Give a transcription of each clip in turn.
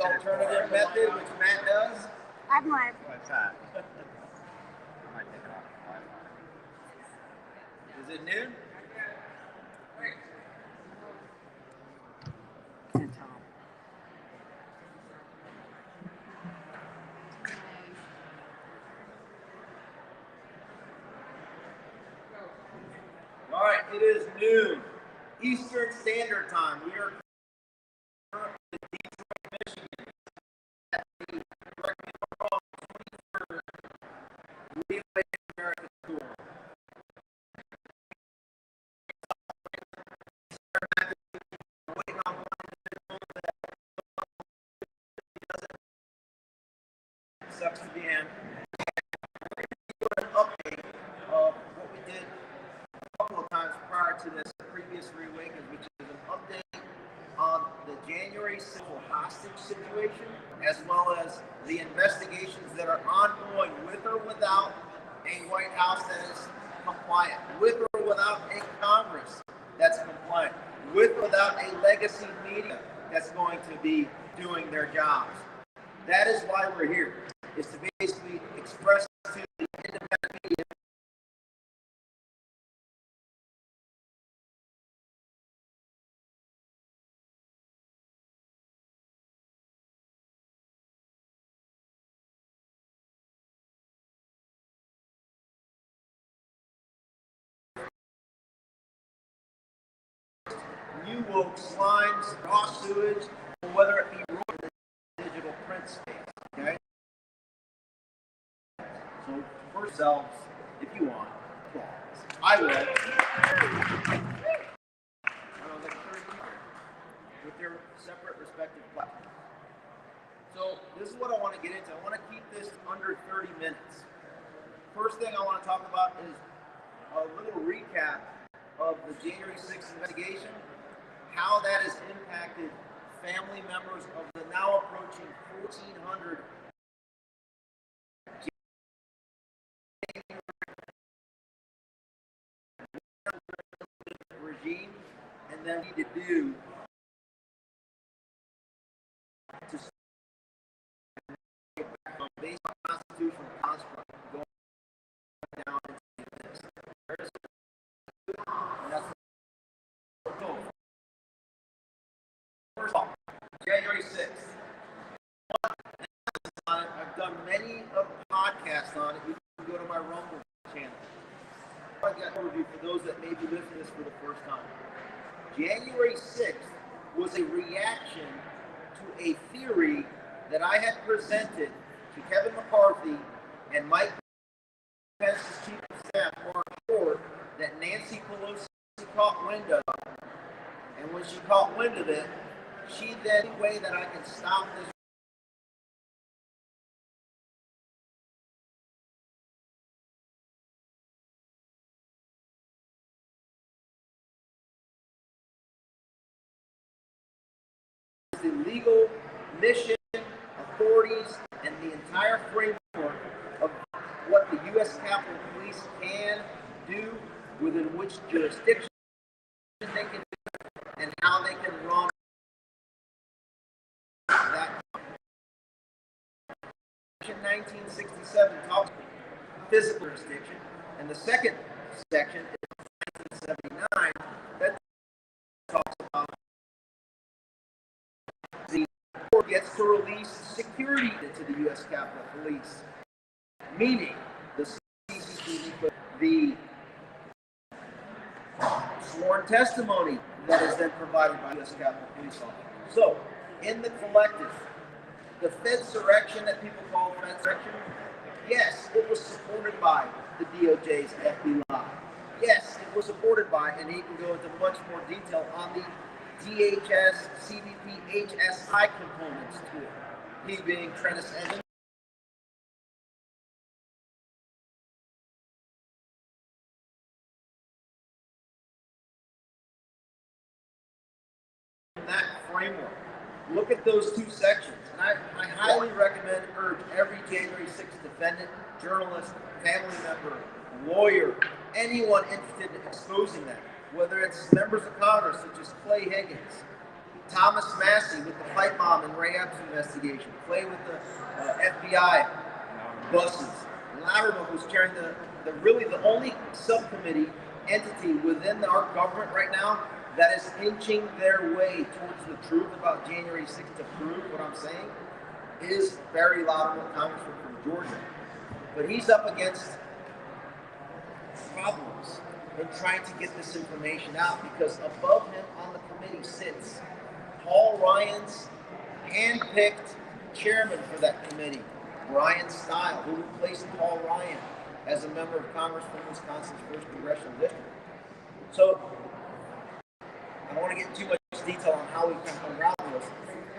alternative method, which Matt does. I'm live. What's that? I might take it off the Is it noon? Can't tell. All right, it is noon Eastern Standard Time. We are currently in Detroit, Michigan at the directly across 23rd Relay American Tour. Waiting on one individual that sucks to be in. We're going to do an update of what we did a couple of times prior to this previous Reawaken, which is an update on the January civil hostage situation, as well as the investigations that are ongoing with or without a White House that is compliant, with or without a Congress that's compliant, with or without a legacy media that's going to be doing their jobs. That is why we're here, is to basically express to the independent media new woke slimes, raw sewage, or whether it be raw in the digital print space. Okay? So for yourselves, if you want, applause. I will. I don't know, like 30 people with their separate respective platforms. So this is what I want to get into. I want to keep this under 30 minutes. First thing I want to talk about is a little recap of the January 6th investigation, how that has impacted family members of the now approaching 1,400 regime, and then we need to do to get back on based on constitutional construct going down into this. And that's first of all, January 6th. I've done many of the podcasts on it. You can go to my Rumble channel. I've got an overview for those that may be listening to this for the first time. January 6th was a reaction to a theory that I had presented to Kevin McCarthy and Mike Pence's chief of staff, Mark Ford, that Nancy Pelosi caught wind of. And when she caught wind of it, she then, the way that I can stop this the legal mission, authorities, and the entire framework of what the U.S. Capitol Police can do, within which jurisdiction they can do, and how they can run that. Section 1967 talks about physical jurisdiction, and the second section is 1979 that talks about the court gets to release security to the U.S. Capitol Police, meaning the CCTV, the sworn testimony that is then provided by U.S. Capitol Police officers. So, in the collective, the Fedsurrection that people call Fedsurrection, yes, it was supported by the DOJ's FBI. Yes, it was supported by, and he can go into much more detail on the DHS, CBP, HSI components to it. He being Trennis Evans. That framework. Look at those two sections. And I highly recommend, urge every January 6th defendant, journalist, family member, lawyer, anyone interested in exposing that, whether it's members of Congress such as Clay Higgins, Thomas Massey with the fight bomb and Ray Epps investigation. Clay with the FBI buses. Loudermilk was chairing really the only subcommittee entity within our government right now that is inching their way towards the truth about January 6th to prove what I'm saying is Barry Loudermilk, congressman from Georgia. But he's up against problems in trying to get this information out because above him on the committee sits Paul Ryan's hand-picked chairman for that committee, Brian Stile, who replaced Paul Ryan as a member of Congress from Wisconsin's 1st Congressional District. So, I don't want to get too much detail on how we come around this.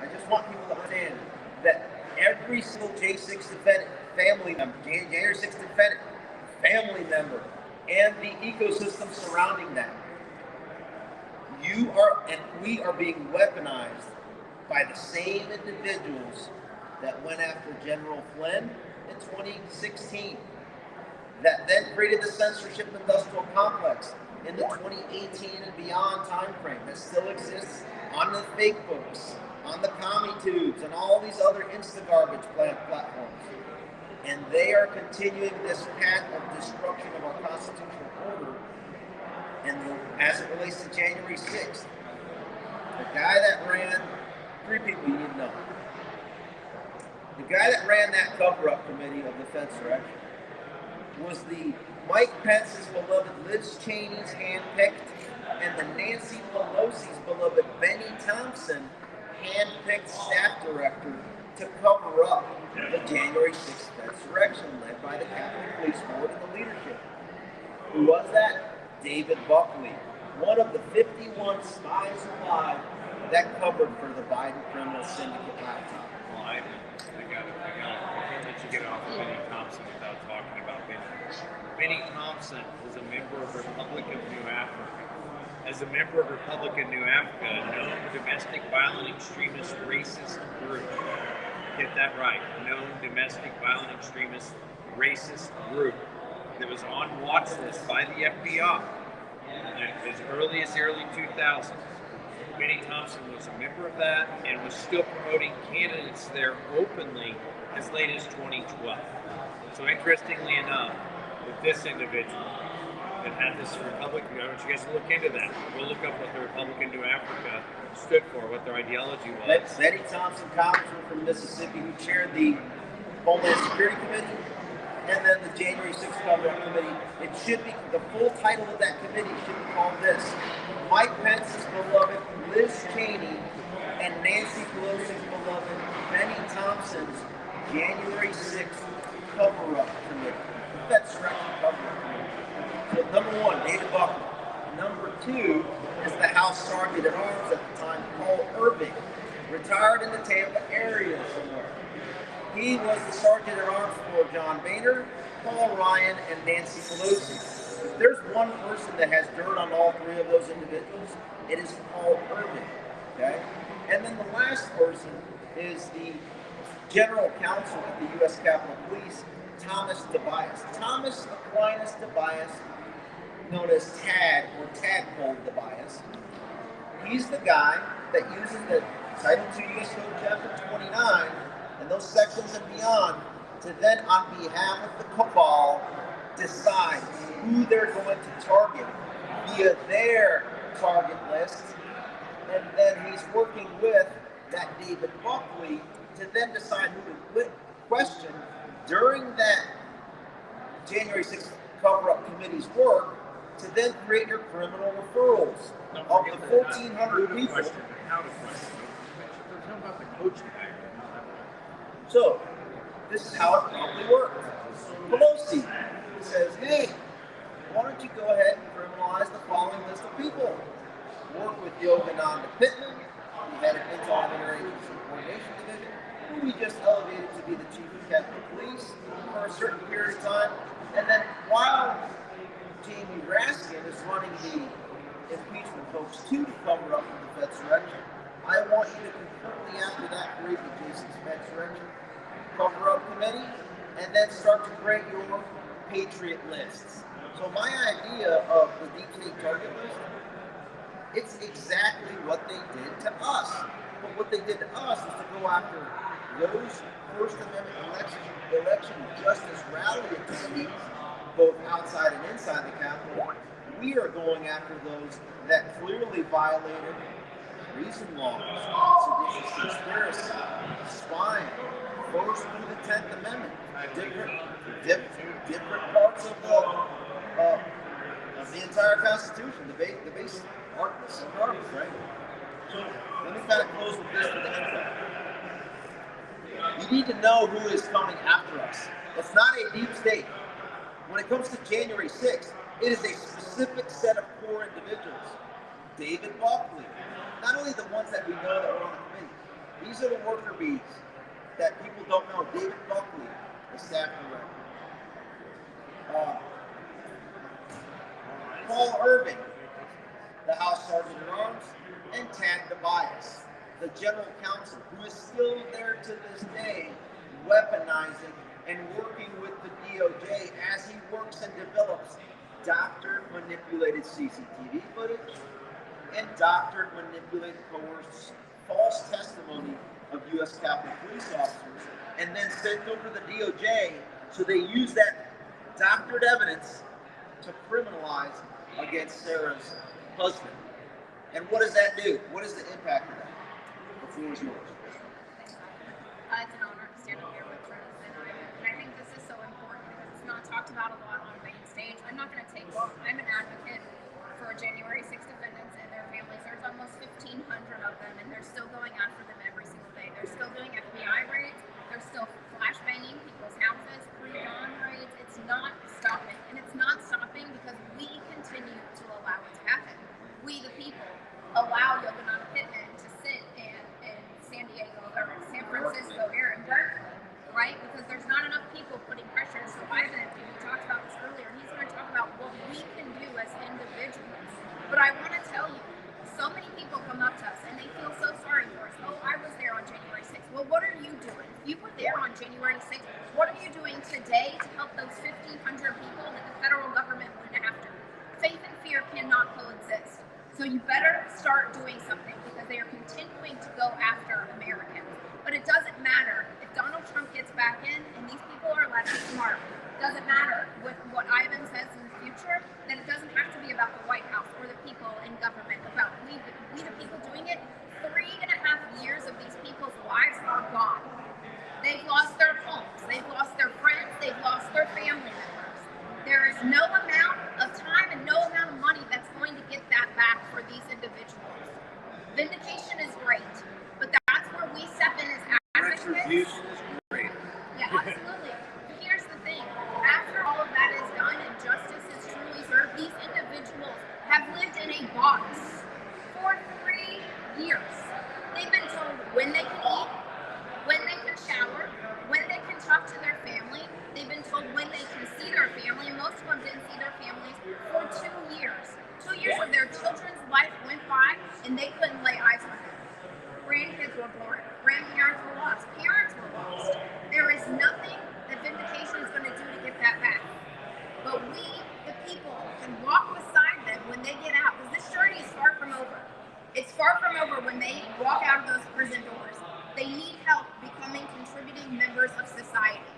I just want people to understand that every single J6 defendant, family member, January 6th defendant, family member, and the ecosystem surrounding that, you are and we are being weaponized by the same individuals that went after General Flynn in 2016, that then created the censorship industrial complex in the 2018 and beyond timeframe that still exists on the fake books, on the commie tubes, and all these other Insta-garbage platforms. And they are continuing this path of destruction of our constitutional order. And as it relates to January 6th, the guy that ran, 3 people you need to know. The guy that ran that cover-up committee of the Fed insurrection was the Mike Pence's beloved Liz Cheney's handpicked and the Nancy Pelosi's beloved Benny Thompson handpicked staff director to cover up the January 6th insurrection led by the Capitol Police Board and the leadership. Who was that? David Buckley, one of the 51 spies alive that covered for the Biden criminal syndicate laptop. Well, I can't let you get off of Benny Thompson without talking about Benny. Benny Thompson was a member of Republic of New Africa. As a member of Republic of New Africa, a known domestic violent extremist racist group. Get that right. Known domestic violent extremist racist group that was on watch list by the FBI as early as the early 2000s. Benny Thompson was a member of that and was still promoting candidates there openly as late as 2012. So interestingly enough, with this individual that had this Republic, I want you guys to look into that. We'll look up what the Republic of New Africa stood for, what their ideology was. Benny Thompson, congressman from Mississippi, who chaired the Homeland Security Committee, and then the January 6th cover-up committee. It should be, the full title of that committee should be called this: Mike Pence's beloved Liz Cheney and Nancy Pelosi's beloved Benny Thompson's January 6th cover-up committee. That's insurrection cover-up committee. So number 1, David Buckley. Number 2 is the House Sergeant at Arms at the time, Paul Irving, retired in the Tampa area somewhere. He was the Sergeant at Arms for John Boehner, Paul Ryan, and Nancy Pelosi. If there's one person that has dirt on all 3 of those individuals, it is Paul Irving. Okay? And then the last person is the General Counsel at the U.S. Capitol Police, Thomas Tobias. Thomas Aquinas Tobias, known as Tad or Tadpole Tobias. He's the guy that uses the Title II U.S. Code Chapter 29 and those sections and beyond to then, on behalf of the cabal, decide who they're going to target via their target list. And then he's working with that David Buckley to then decide who to question during that January 6th cover-up committee's work to then create your criminal referrals of the 1,400 people. How to question. Tell about the coaching back. So, this is how it probably worked. Pelosi says, hey, why don't you go ahead and criminalize the following list of people? Work with Yogananda Pittman, who had an Intel Interagency Coordination Division, who we just elevated to be the Chief of Capitol Police for a certain period of time. And then while Jamie Raskin is running the impeachment folks to cover up for the Fed insurrection, I want you to concurrently after that create the Jason's Fed insurrection cover-up committee and then start to create your Patriot lists. So my idea of the deep state target list It's exactly what they did to us. But what they did to us is to go after those First Amendment election justice rally attendees, both outside and inside the Capitol. We are going after those that clearly violated treason laws, seditious conspiracy, spying, first through the 10th Amendment, different parts of the entire Constitution, the base articles and articles, right? So let me kind of close with this for the intro. You need to know who is coming after us. It's not a deep state. When it comes to January 6th, it is a specific set of core individuals. David Buckley, not only the ones that we know that were on the committee, these are the worker bees that people don't know. David Buckley, the staff director. Paul Irving, the House Sergeant at Arms, and Tad Tobias, the General Counsel, who is still there to this day, weaponizing and working with the DOJ as he works and develops doctored, manipulated CCTV footage and doctored, manipulated, coerced, false testimony of U.S. Capitol Police officers, and then sent over to the DOJ, so they use that doctored evidence to criminalize against Sarah's husband. And what does that do? What is the impact of that? The floor is yours. It's an honor to stand up here with Curtis and I think this is so important because it's not talked about a lot on the main stage. I'm not going to take long. I'm an advocate for January 6th defendants and their families. There's almost 1,500 of them, and they're still going after them every single day. They're still doing FBI raids. They're still flashbanging people's houses, pre-dawn raids. It's not stopping, and it's not stopping because we continue to allow it to happen. We, the people, allow Yogananda Pittman to sit in San Diego or San Francisco here in Berkeley, right? Because there's not enough people putting pressure. So Ivan, we talked about this earlier, he's going to talk about what we can do as individuals. But I want to tell you, so many people come up to us and they feel so sorry for us. Oh, I was there on January 6th. Well, what are you doing? If you were there on January 6th, what are you doing today to help those 1,500 people that the federal government went after? Faith and fear cannot coexist. So you better start doing something because they are continuing to go after Americans. But it doesn't matter if Donald Trump gets back in and these people are left smart. It doesn't matter with what Ivan says in the future, that it doesn't have to be about the White House or the people in government, about we the people doing it. 3.5 years of these people's lives are gone. They've lost their homes, they've lost their friends, they've lost their family members. There is no amount of time and no amount of money that's going to get that back for these individuals. Vindication is great, but that's where we step in as advocates. Retribution is great. Yeah, absolutely. Here's the thing. After all of that is done and justice is truly served, these individuals have lived in a box for 3 years. They've been told when they can eat, when they can shower, when they can talk to their family. They've been told when they can see their family, and most of them didn't see their families for 2 years. 2 years of their children's life went by, and they couldn't lay eyes on them. Grandkids were born, grandparents were lost, parents were lost. There is nothing that vindication is going to do to get that back. But we, the people, can walk beside them when they get out, because this journey is far from over. It's far from over when they walk out of those prison doors. They need help becoming contributing members of society.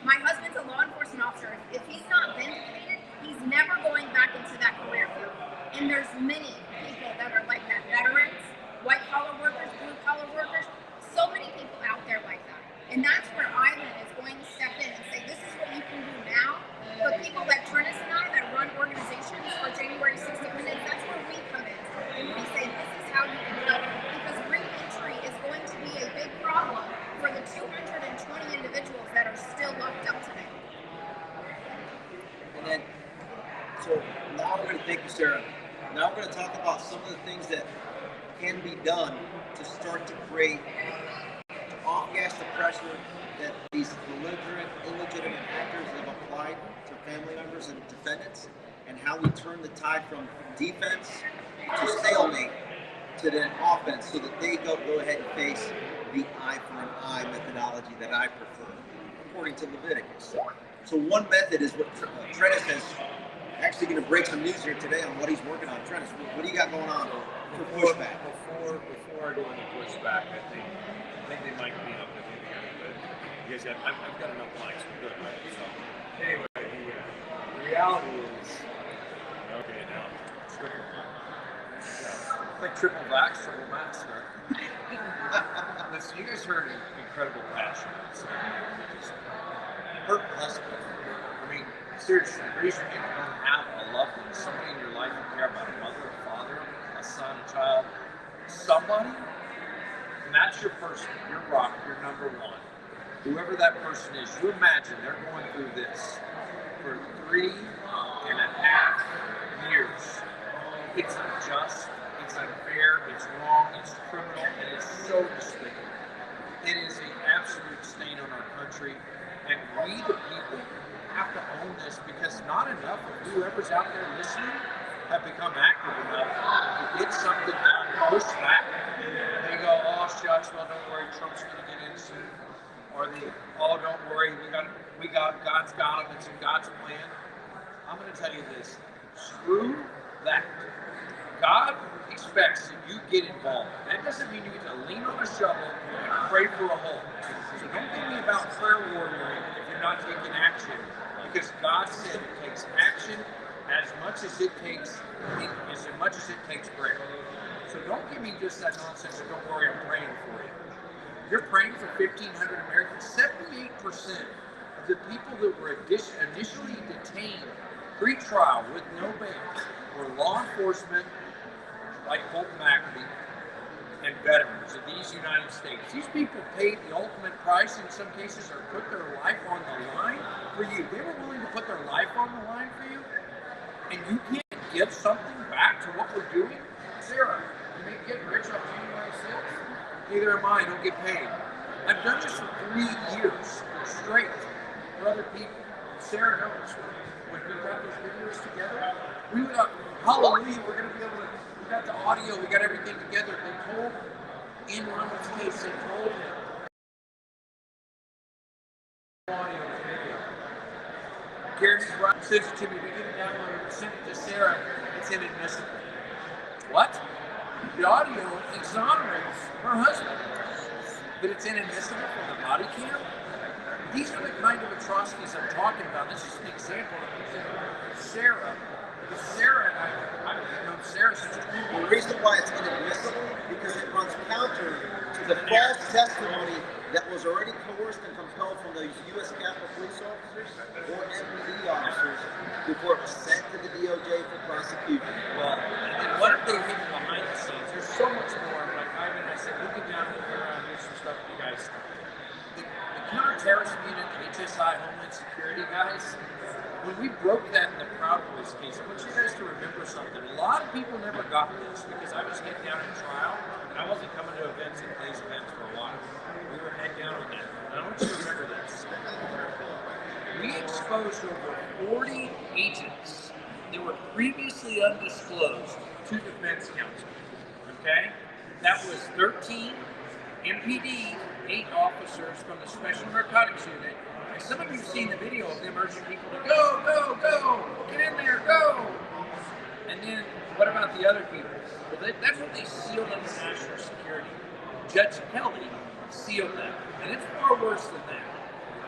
My husband's a law enforcement officer. If he's not vindicated, he's never going back into that career field. And there's many people that are like that. Veterans, white-collar workers, blue-collar workers, so many people out there like that. And that's where Ivan is going to step in and say, this is what you can do now. But people like Trinus and I that run organizations for January 6th defendants, that's where we come in. And we say, this is how you can help. Because re-entry is going to be a big problem for the 220 individuals that are still locked up today. And then, so now we're going to thank you, Sarah. Now we're going to talk about some of the things that can be done to start to create, to off-gas the pressure that these belligerent, illegitimate actors have applied to family members and defendants, and how we turn the tide from defense to stalemate to then offense, so that they go ahead and face the eye for an eye methodology that I prefer, according to Leviticus. So one method is what Trinus actually going to break some news here today on what he's working on. Trent, what do you got going on for pushback? Before I go into pushback, I think they might be up. I think they got good. You guys I've got enough likes. We're good, right? So anyway, the reality is, okay, now like triple vax, triple max, right? Listen, you guys heard an incredible passion. So just her husband. I mean, seriously, raise your hand if you don't have a loved one, somebody in your life you care about, a mother, a father, a son, a child, somebody, and that's your person, your rock, your number one. Whoever that person is, you imagine they're going through this for 3.5 years. It's unjust, it's unfair, it's wrong, it's criminal, and it's so despicable. It is an absolute stain on our country, and we, the people, have to own this because not enough of whoever's out there listening have become active enough to get something done, push back. They go, oh shucks, well don't worry, Trump's going to get in soon. Or they, oh don't worry, God's got him, it's in God's plan. I'm going to tell you this, screw that. God expects that you get involved. That doesn't mean you get to lean on a shovel and pray for a hole. So don't get me about prayer warrioring if you're not taking action. Because God said it takes action as much as it takes prayer. So don't give me just that nonsense of don't worry, I'm praying for you. You're praying for 1,500 Americans. 78% of the people that were initially detained pre-trial with no bail were law enforcement, like Colton McAfee, and veterans of these United States. These people paid the ultimate price in some cases or put their life on the line for you. They were willing to put their life on the line for you, and you can't give something back to what we're doing? Sarah, you may get rich on January 6th. Neither am I, don't get paid. I've done this for 3 years straight for other people. Sarah knows when we got those videos together, we would hallelujah, we're going to be able to, we got the audio, we got everything together. They told, in Ronald's case, they told him, audio and video. Gary sends it to me, we get it downloaded, send it to Sarah, it's inadmissible. What? The audio exonerates her husband, but it's inadmissible from the body cam? These are the kind of atrocities I'm talking about. This is an example of using Sarah. Because Sarah and I've known Sarah since 20 The reason why it's inadmissible because it runs counter to the false testimony that was already coerced and compelled from those U.S. Capitol police officers or MPD officers before it was sent to the DOJ for prosecution. Well, and what if they hid behind the scenes? There's so much more. Like Ivan, I said, we get down here and do some stuff with you guys. The counterterrorism unit, the HSI, Homeland Security guys, when we broke that in the Proud Boys case, I want you guys to remember something. A lot of people never got this because I was head down in trial and I wasn't coming to events and these events for a while. We were head down on that. And I want you to remember this. We exposed over 40 agents that were previously undisclosed to defense counsel. Okay? That was 13 MPD, 8 officers from the Special Narcotics Unit. And some of you have seen the video of them urging people to go, go, go, get in there, go. And then what about the other people? Well, that's what they sealed under national security. Judge Kelly sealed them. And it's far worse than that.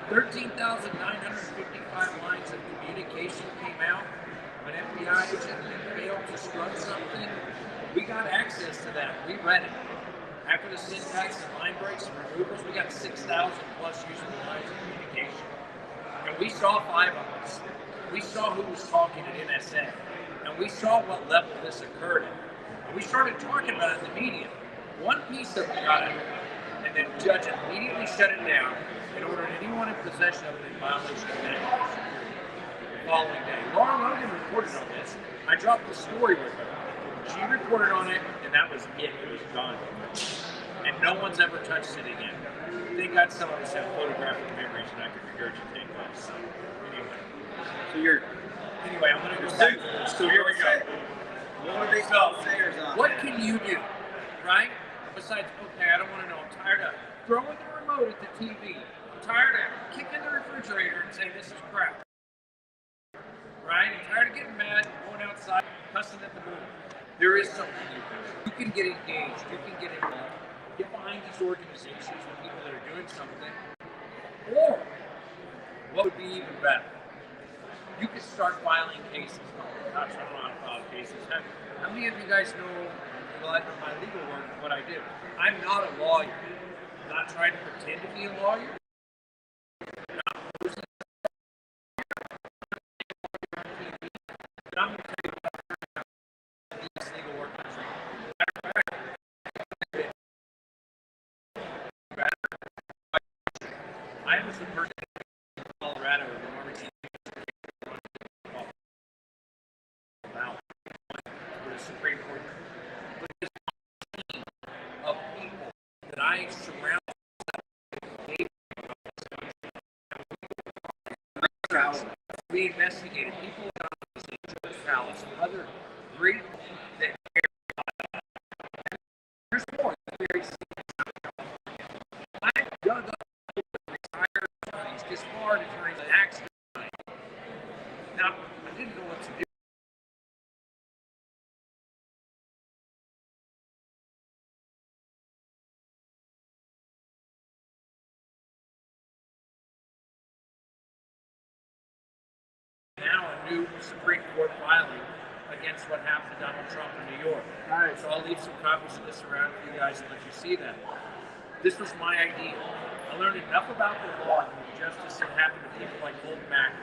13,955 lines of communication came out. An FBI agent failed to strut something. We got access to that. We read it. After the syntax and line breaks and removals, we got 6,000 plus usable lines of communication. And we saw 5 of us. We saw who was talking at NSA. And we saw what level this occurred at. And we started talking about it in the media. One piece of it got out, and then the judge immediately shut it down and ordered anyone in possession of it in violation of national security. The following day, Laura Logan reported on this. I dropped the story with her. She reported on it, and that was it. It was done. And no one's ever touched it again. Thank God some of us have photographic memories and I can regurgitate those. So, anyway, I'm going to go back to this. So here we go. What can you do, right? Besides, okay, I don't want to know. I'm tired of throwing the remote at the TV. I'm tired of kicking the refrigerator and saying this is crap. Right? I'm tired of getting mad outside cussing at the moon. There is something you can do. You can get engaged. You can get involved. Get behind these organizations and people that are doing something. Or, what would be even better? You could start filing cases. Gosh, I don't know how to file cases. How many of you guys know my legal work and what I do? I'm not a lawyer. I'm not trying to pretend to be a lawyer. But I'm going to tell you about these legal work I'm saying. I was the person in Colorado with the Mormon about the Supreme Court. But this team of people that I surround we investigated people in the church palace and other great that there's more very I dug up retired attorneys, disbarred attorneys, and accident. Now, I didn't know what to do. Now a new Supreme Court filing against what happened to Donald Trump in New York. Nice. So I'll leave some copies of this around for you guys and let you see that. This was my idea. I learned enough about the law and the justice that happened to people like Holden Mack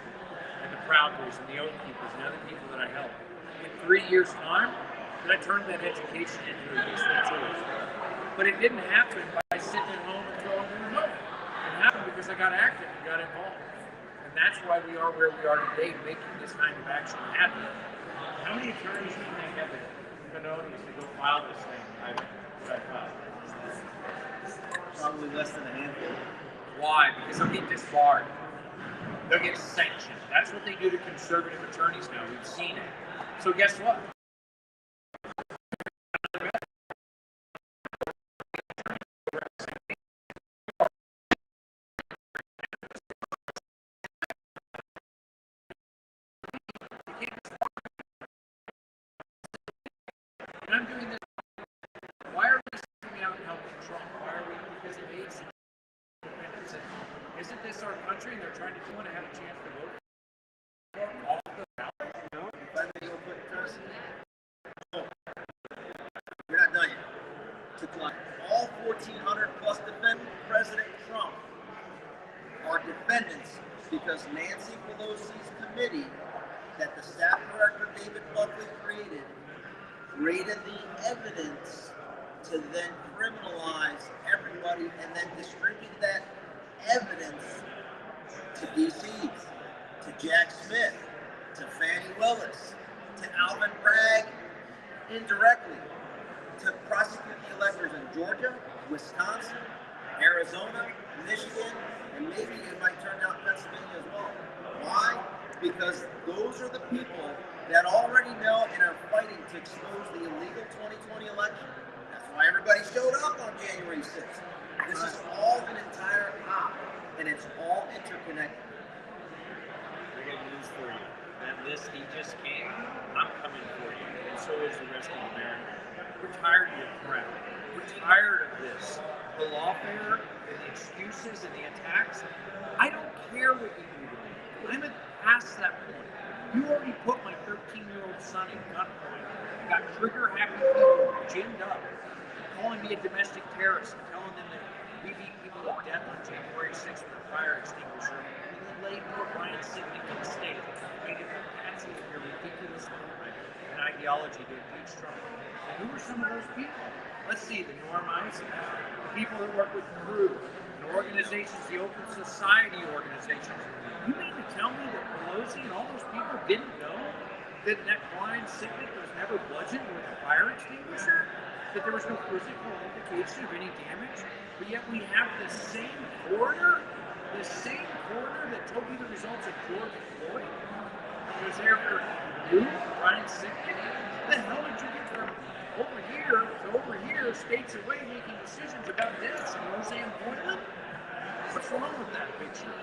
and the Proud Boys and the Oath Keepers and other people that I helped. In 3 years' time, I turned that education into a useful tool. But it didn't happen by sitting at home and throwing the remote. It happened because I got active and got involved. And that's why we are where we are today, making this kind of action happen. How many attorneys do you think have the canonies to go file this thing? I filed. Probably less than a handful. Why? Because they'll get disbarred. They'll get sanctioned. That's what they do to conservative attorneys now. We've seen it. So guess what? And I'm doing this. Why are we sitting out and helping Trump? Why are we? Because it aids independence. Isn't this our country? And they're trying to want to have a chance to vote off the ballot. No, if I may go quick first. Oh, you're not done yet. To collect all 1,400 plus defendants, President Trump are defendants because Nancy Pelosi's committee that the staff director David Buckley created the evidence to then criminalize everybody and then distribute that evidence to DCs, to Jack Smith, to Fannie Willis, to Alvin Bragg indirectly, to prosecute the electors in Georgia, Wisconsin, Arizona, Michigan, and maybe it might turn out Pennsylvania as well. Why? Because those are the people that already know and are fighting to expose the illegal 2020 election. That's why everybody showed up on January 6th. This is all an entire op, and it's all interconnected. I got news for you. That list he just came, I'm coming for you, and so is the rest of America. We're tired of your crap. We're tired of this. The lawfare and the excuses and the attacks. I don't care what you do to me. I'm past that point. You already put my 13-year-old son in gunpoint. You got trigger-happy people ginned up, calling me a domestic terrorist and telling them that we beat people to death on January 6th with a fire extinguisher. And then laid poor Brian Sicknick in the state. Made it look patsy of your ridiculous movement and ideology to impeach Trump. And who are some of those people? Let's see, the Norm Isaac, the people that work with Crew, the organizations, the Open Society organizations. You mean to tell me that Pelosi and all those people didn't know that Brian Sicknick was never bludgeoned with a fire extinguisher? That there was no physical indication of any damage? But yet we have the same coroner that told you the results of George Floyd, was there for you, Brian Sicknick? The hell did you get from over here to over here, states away, making decisions about this in Roseanne Portland? What's wrong with that picture?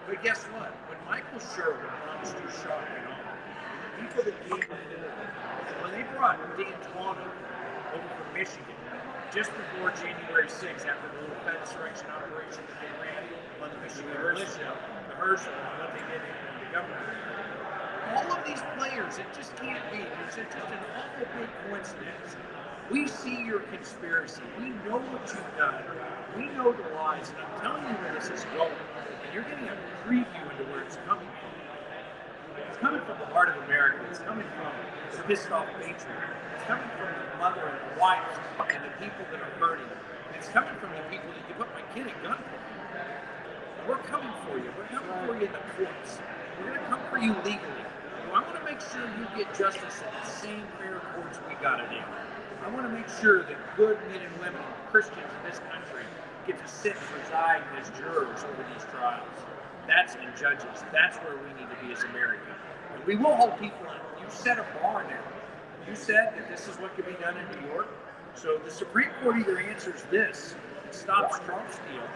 But guess what? When Michael Sherwood promised you sharp and all, people that came before, when they brought Dan Tawno over from Michigan, just before January 6th, after the little Fed insurrection operation that they ran on the Michigan militia, the Herschel, and what they did in the government. All of these players, it just can't be. It's just an awful big coincidence. We see your conspiracy. We know what you've done. We know the lies, and I'm telling you where this is going. And you're getting a preview into where it's coming from. It's coming from the heart of America. It's coming from the pissed off patriot. It's coming from the mother and the wife and the people that are hurting. It's coming from the people that you put my kid at gunpoint. We're coming for you. We're coming for you in the courts. We're going to come for you legally. I want to make sure you get justice in the same fair courts we got it in. I want to make sure that good men and women, Christians in this country, get to sit and preside as jurors over these trials. That's in judges. That's where we need to be as America. And we will hold people in. You set a bar now. You said that this is what could be done in New York. So the Supreme Court either answers this and stops Trump's deal,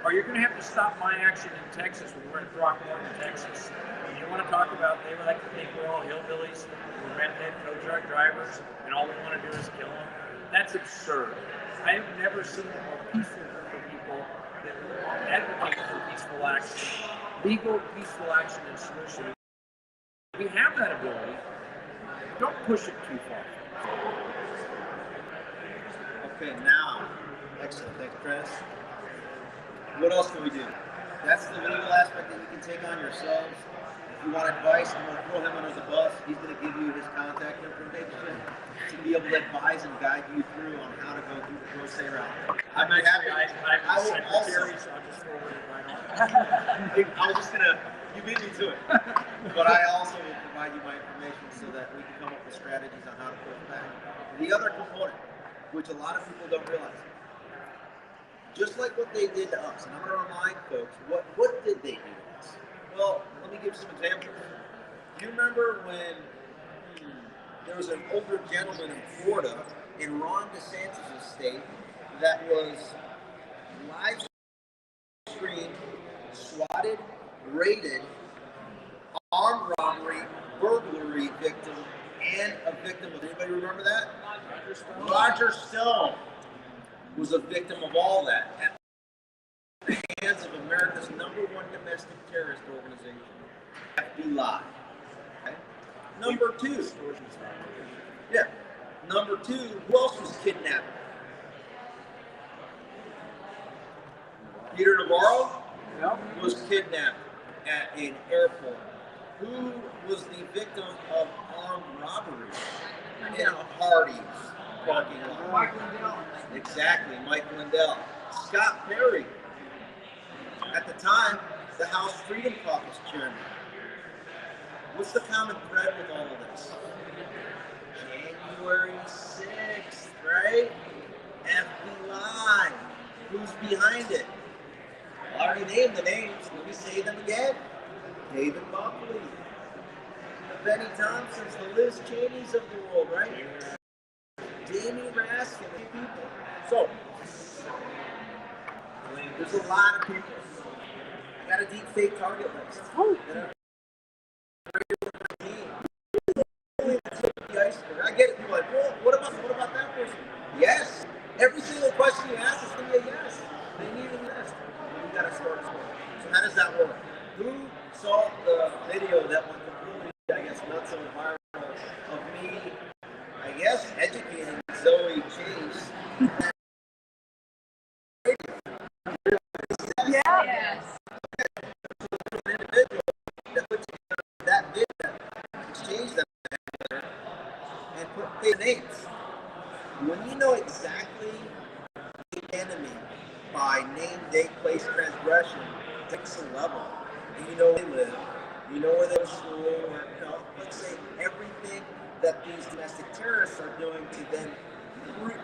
or you're going to have to stop my action in Texas when we're in Throckmorton, Texas. And you want to talk about, they like to think we're all hillbillies, we're redneck tow truck drivers, and all we want to do is kill them. That's absurd. I have never seen a more peaceful group of people that advocate for peaceful action, legal peaceful action and solution. We have that ability. Don't push it too far. Okay, now, excellent. Thanks, Chris. What else can we do? That's the legal aspect that you can take on yourselves. If you want advice, I'm going to throw him under the bus. He's going to give you his contact information to be able to advise and guide you through on how to go through the pro se route. I'm happy. I will also. So I'll just forward it right on. I was just going to, you beat me to it. But I also will provide you my information so that we can come up with strategies on how to push back. The other component, which a lot of people don't realize, just like what they did to us, and I'm going to remind folks, what did they do to us? Well, let me give some examples. Do you remember when there was an older gentleman in Florida, in Ron DeSantis' state, that was live streamed, swatted, raided, armed robbery, burglary victim, and a victim of, anybody remember that? Roger Stone was a victim of all that at the hands of America's #1 domestic terrorist organization, FBI. Okay? Number two, who else was kidnapped? Peter Navarro was kidnapped at an airport. Who was the victim of armed robbery in a Hardee's parking lot? Mike Lindell. Exactly, Mike Lindell. Scott Perry, at the time, the House Freedom Caucus chairman. What's the common thread with all of this? January 6th, right? FBI. Who's behind it? I already named the names. Let me say them again. David Buckley, the Benny Thompsons, the Liz Cheneys of the world, right? Jamie Raskin, people. So, there's a lot of people. I got a deep fake target list. I get it. People are like, well, what about that person? Yes. Every single question you ask is going to be a yes. They need a list. We got to start small. So how does that work? Who saw the video that went completely, I guess, nuts and viral of me, I guess, educating Zoe Chase? Yeah. Yes. An individual that put together that video, exchanged that and put their names. When you know exactly the enemy by name, date, place, transgression, it takes a level. And you know where they live, you know where they go to school, or, let's say everything that these domestic terrorists are doing to then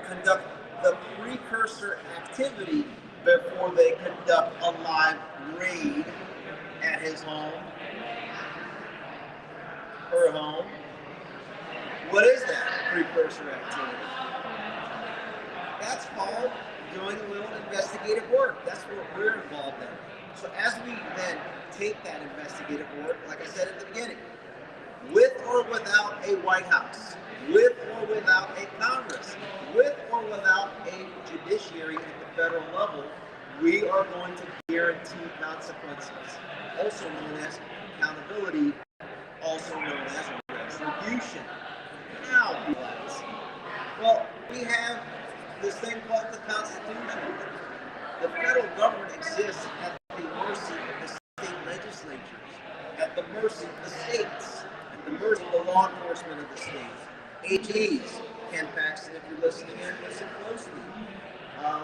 conduct the precursor activity before they conduct a live raid at his home, her home. What is that precursor activity? That's called doing a little investigative work. That's what we're involved in. So as we then take that investigative work, like I said at the beginning, with or without a White House, with or without a Congress, with or without a judiciary at the federal level, we are going to guarantee consequences, also known as accountability, also known as retribution. How do that? Well, we have this thing called the Constitution. The federal government exists at the mercy of the state legislatures, at the mercy of the states, at the mercy of the law enforcement of the states. AGs, Ken Paxton, if you're listening in, listen closely.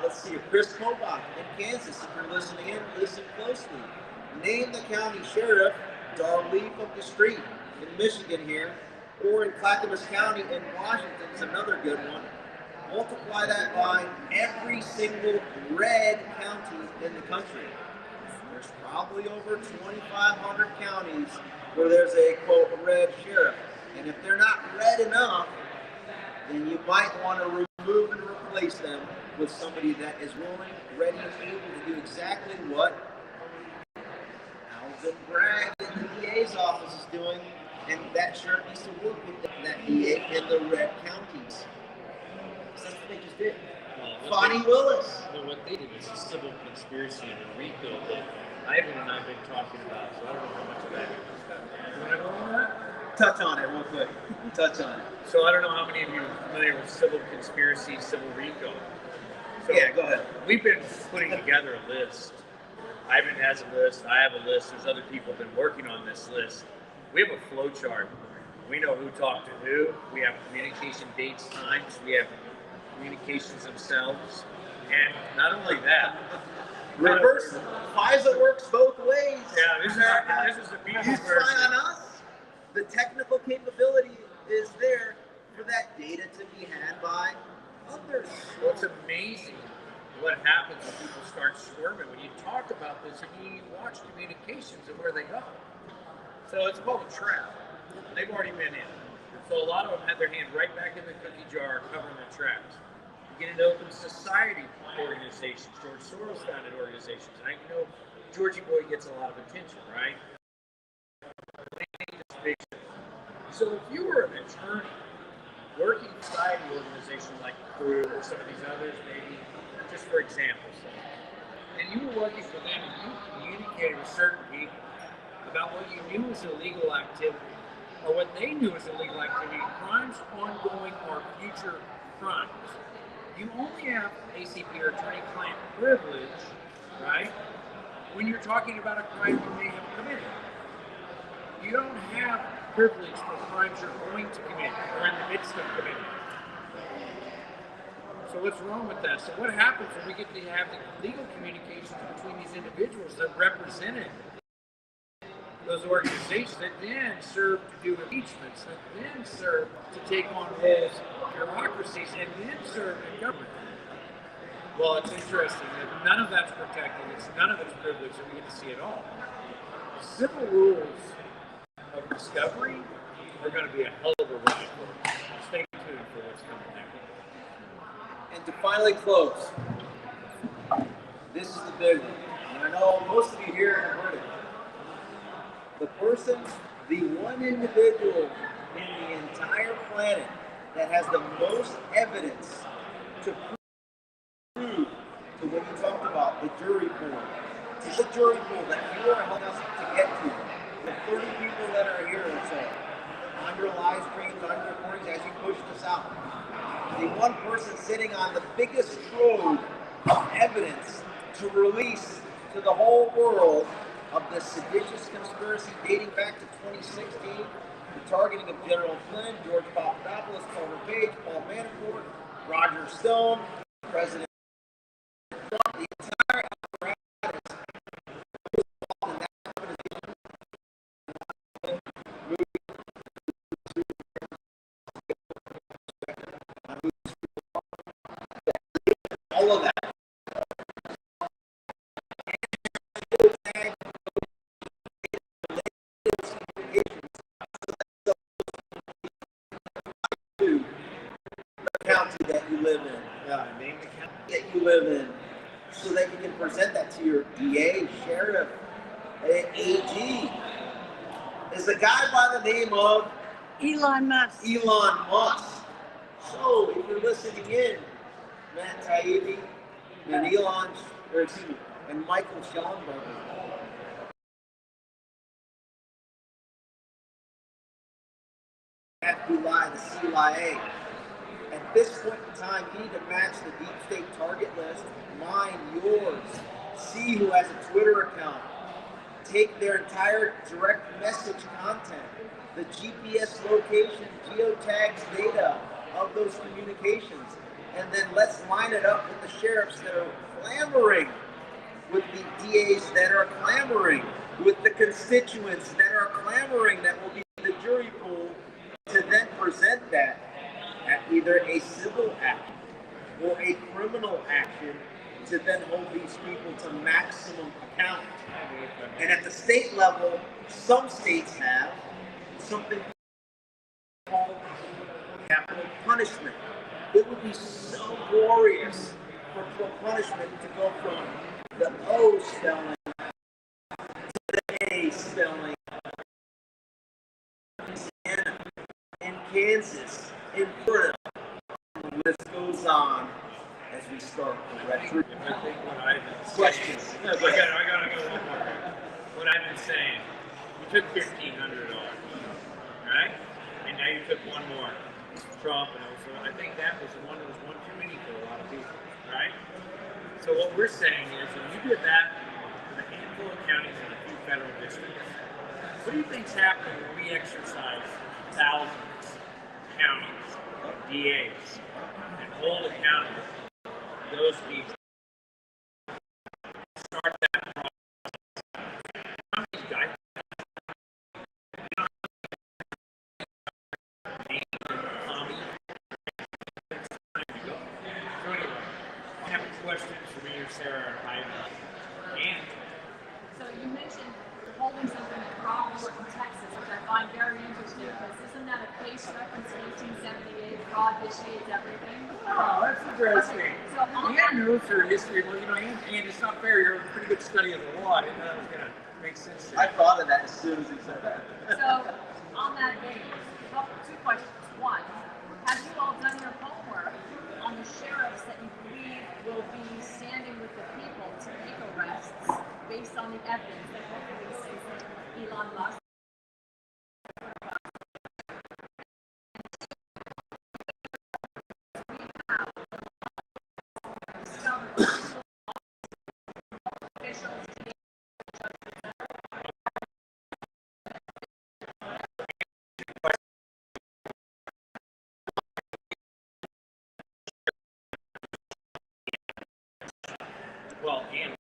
Let's see, Chris Kobach in Kansas, if you're listening in, listen closely. Name the county sheriff, Darleaf up the street in Michigan here, or in Clackamas County in Washington is another good one. Multiply that by every single red county in the country. There's probably over 2,500 counties where there's a, quote, red sheriff. And if they're not red enough, then you might want to remove and replace them with somebody that is willing, ready, and able to do exactly what Alvin Bragg in the DA's office is doing, and that sheriff needs to work with that DA in the red counties. So that's what they just did. Bonnie Willis. Well, what they did is a civil conspiracy in a RICO that Ivan and I have been talking about, so I don't know how much of that is. You want to go on that? Touch on it real quick. Touch on it. So I don't know how many of you are familiar with civil conspiracy, civil RICO. So Yeah, go ahead. We've been putting together a list. Ivan has a list. I have a list. There's other people have been working on this list. We have a flow chart. We know who talked to who. We have communication dates, times. We have communications themselves. And not only that, Reverse. FISA works both ways. yeah, this is a You beautiful spy version. on us. The technical capability is there for that data to be had by others. Well, it's amazing what happens when people start squirming. When you talk about this and you watch communications and where they go. So it's called a trap. They've already been in. So a lot of them had their hand right back in the cookie jar covering their tracks. You get into open society organizations. George Soros founded organizations. And I know Georgie Boy gets a lot of attention, right? So if you were an attorney working society organization like Crew or some of these others, maybe, just for examples, and you were working for them and you communicated with certain people about what you knew was illegal activity or what they knew was illegal activity, crimes ongoing or future crimes, you only have ACP or attorney-client privilege, right, when you're talking about a crime you may have committed. You don't have privilege for crimes you're going to commit or in the midst of committing. So what's wrong with that? So what happens when we get to have the legal communications between these individuals that represented those organizations that then serve to do impeachments, that then serve to take on roles in bureaucracies, and then serve in government? Well, it's interesting that none of that's protected. None of it's privileged, and we get to see it all. Civil rules of discovery are going to be a hell of a ride for us. Stay tuned for what's coming next. And to finally close, this is the big one. And I know most of you here have heard it. The person, the one individual in the entire planet that has the most evidence to prove to what you talked about, the jury pool. To the jury pool that you are helping us to get to. The 30 people that are here or so, on your live streams, on your recordings, as you push this out. The one person sitting on the biggest trove of evidence to release to the whole world of this seditious conspiracy dating back to 2016, the targeting of General Flynn, George Papadopoulos, Carter Page, Paul Manafort, Roger Stone, President Trump, the entire apparatus was involved in that organization. All of that. The county that you live in. Name the county that you live in, so that you can present that to your DA, sheriff, AG. is a guy by the name of Elon Musk. Elon Musk. So if you're listening in, Matt Taibbi and and Michael Schellenberger, FBI, the CIA. At this point in time, you need to match the deep state target list, mine, yours, see who has a Twitter account, take their entire direct message content, the GPS location, geotags data of those communications, and then let's line it up with the sheriffs that are clamoring, with the DAs that are clamoring, with the constituents that are clamoring that will be the jury pool to then present that at either a civil action or a criminal action to then hold these people to maximum account. And at the state level, some states have something called capital punishment. It would be so glorious for punishment to go from the O spelling to the A spelling in Kansas, in Florida. The list goes on as we start the retro. I think what I've been Questions? saying, I gotta go one more. What I've been saying, you took $1,500, right? And now you took one more, Trump, and also I think that was one too many for a lot of people, right? So what we're saying is, when you did that with a handful of counties and a few federal districts, what do you think's happening when we exercise thousands of counties, DAs, and hold accountable those people? Start that process. How many guys? So anyway, I have questions for me or Sarah or Heidi. And So you mentioned holding something at Brockport in Texas, which I find very interesting because isn't that a case reference in 1878? Fraud vitiates everything. oh, that's interesting. So on You knows her history. Well, and it's not fair. You're a pretty good study of the law. I didn't know that was gonna make sense to I you. thought of that as soon as he said that. So, on that vein, two questions. One, have you all done your homework on the sheriffs that you believe will be standing with the people to make arrests based on the evidence that hopefully says that Elon Musk? Officials to Well, and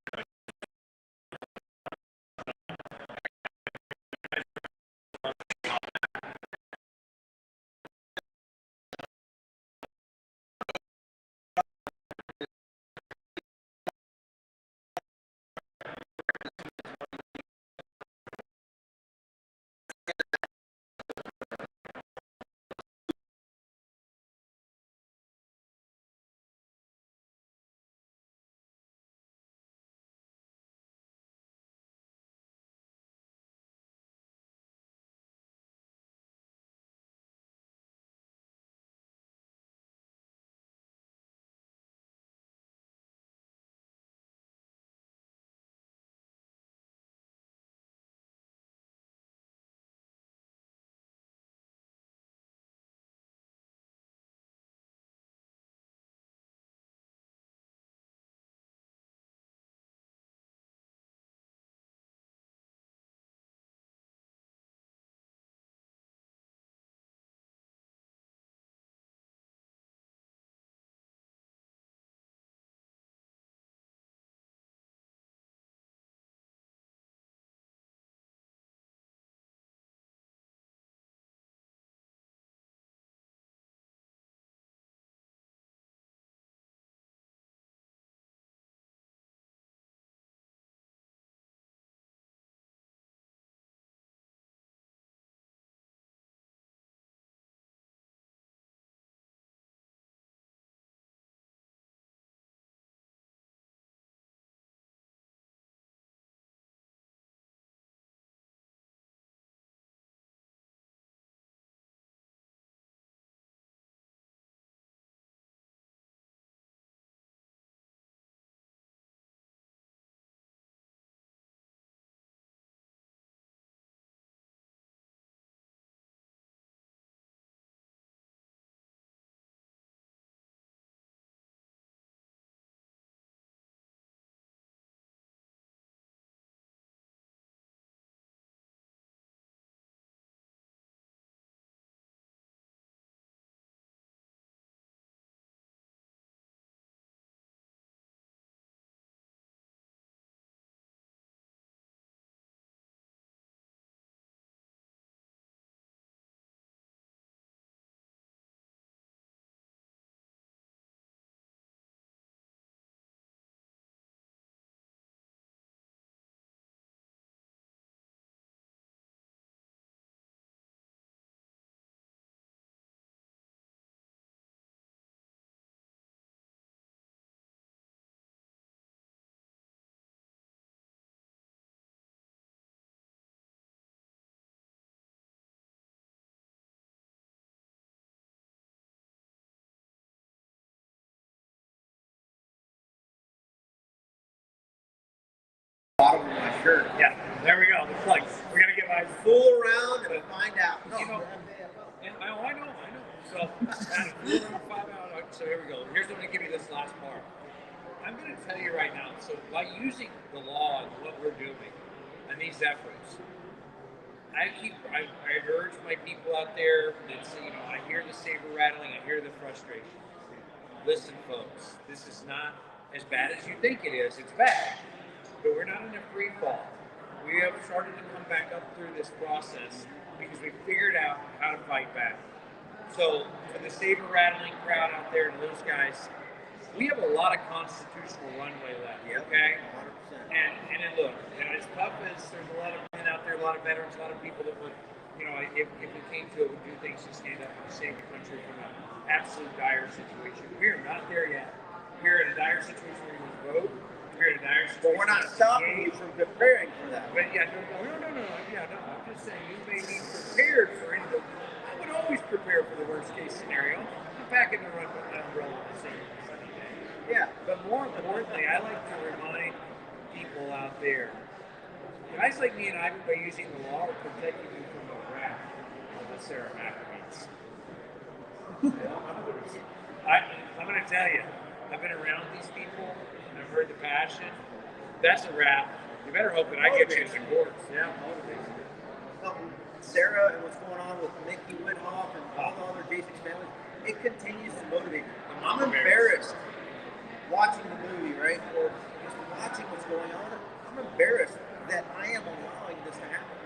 Sure. Yeah, there we go. The plug. We're gonna get my Fool around and find out. You know, yeah, I know. So, so here we go. Here's what I'm gonna give you this last part. I'm gonna tell you right now. So by using the law and what we're doing and these efforts, I urge my people out there that say, I hear the saber rattling, I hear the frustration. Listen, folks, this is not as bad as you think it is. It's bad, but we're not in a free fall. We have started to come back up through this process because we figured out how to fight back. So for the saber rattling crowd out there and those guys, we have a lot of constitutional runway left. Okay, 100%. And look, as tough as there's a lot of men out there, a lot of veterans, a lot of people that would, if we came to it, would do things to stand up and save the country from an absolute dire situation. We're not there yet. We're in a dire situation where we vote. We're in a dire situation. But we're not stopping you from preparing for that. But yeah, no. Yeah, no. I'm just saying you may be prepared for anything. I would always prepare for the worst case scenario. I'm back in the run with an umbrella on a sunny day. Yeah. But more importantly, I like to remind people out there, guys like me and I, by using the law, are protecting you from the wrath of the Sarah Maccabees. I'm going to tell you, I've been around these people, and I've heard the passion. That's a wrap. You better hope that I get you in the courts. Yeah, motivation. Sarah and what's going on with Mickey Whithoff and all the other Jason's families, it continues to motivate me. I'm embarrassed watching the movie, right? Or just watching what's going on. I'm embarrassed that I am allowing this to happen.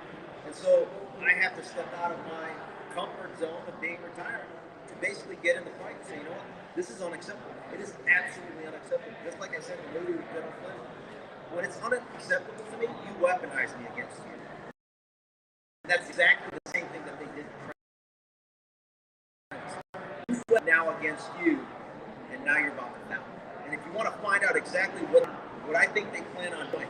And so I have to step out of my comfort zone of being retired to basically get in the fight and say, you know what? This is unacceptable. It is absolutely unacceptable. Just like I said in the movie with General Flynn, when it's unacceptable to me, you weaponize me against you. That's exactly the same thing that they did now against you, and now you're about to foul. And if you want to find out exactly what I think they plan on doing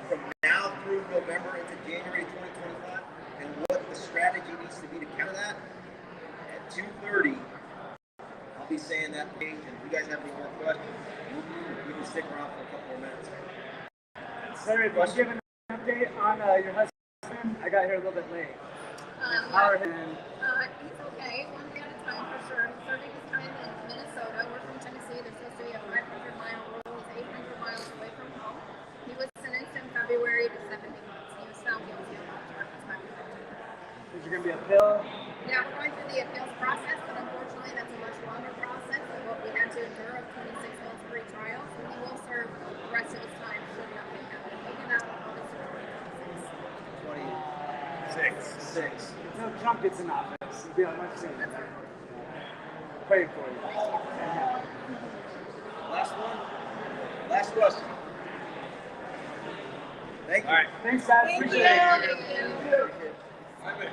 from now through November into January 2025, and what the strategy needs to be to counter that, at 2:30, I'll be saying that page. And if you guys have any more questions, you can stick around for a couple more minutes. Sorry, can you give an update on your husband? I got here a little bit late. How are him? He's okay, one day at a time for sure. He's serving his time in Minnesota. We're from Tennessee. There's supposed to be a 500-mile rule. He's 800 miles away from home. He was sentenced in February to 70 months. He was found guilty of all charges back in October. Is there going to be a pill? Yeah, we're going through the appeals process, but unfortunately that's a much longer process than what we had to endure of 26 months pre-trial. So he will serve the rest of his time should nothing happen. He'll get out on August 26. Until Trump gets in office, it'll be a much sooner. Praying for you. Last one. Last question. Thank you. All right. Thanks, guys. Thank Appreciate you. it. Thank you. Thank you.